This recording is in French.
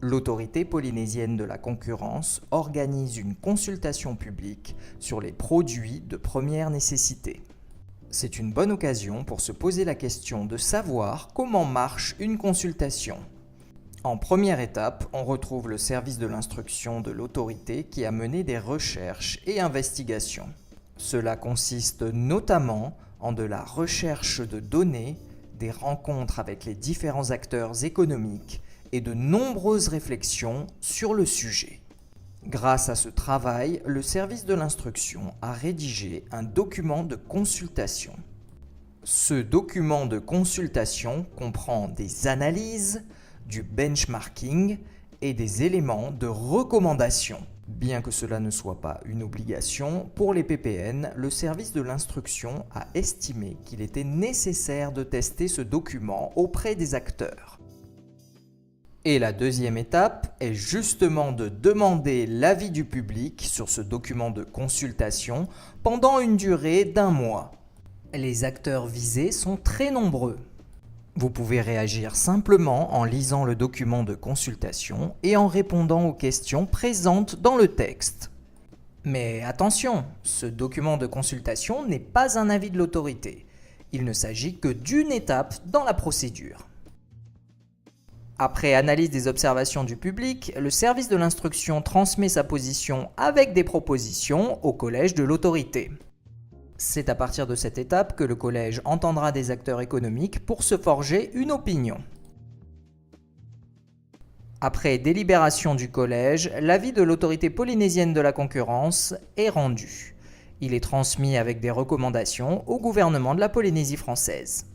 l'Autorité polynésienne de la concurrence organise une consultation publique sur les produits de première nécessité. C'est une bonne occasion pour se poser la question de savoir comment marche une consultation. En première étape, on retrouve le service de l'instruction de l'autorité qui a mené des recherches et investigations. Cela consiste notamment en de la recherche de données, des rencontres avec les différents acteurs économiques et de nombreuses réflexions sur le sujet. Grâce à ce travail, le service de l'instruction a rédigé un document de consultation. Ce document de consultation comprend des analyses, du benchmarking et des éléments de recommandation. Bien que cela ne soit pas une obligation, pour les PPN, le service de l'instruction a estimé qu'il était nécessaire de tester ce document auprès des acteurs. Et la deuxième étape est justement de demander l'avis du public sur ce document de consultation pendant une durée d'1 mois. Les acteurs visés sont très nombreux. Vous pouvez réagir simplement en lisant le document de consultation et en répondant aux questions présentes dans le texte. Mais attention, ce document de consultation n'est pas un avis de l'autorité. Il ne s'agit que d'une étape dans la procédure. Après analyse des observations du public, le service de l'instruction transmet sa position avec des propositions au collège de l'autorité. C'est à partir de cette étape que le collège entendra des acteurs économiques pour se forger une opinion. Après délibération du collège, l'avis de l'autorité polynésienne de la concurrence est rendu. Il est transmis avec des recommandations au gouvernement de la Polynésie française.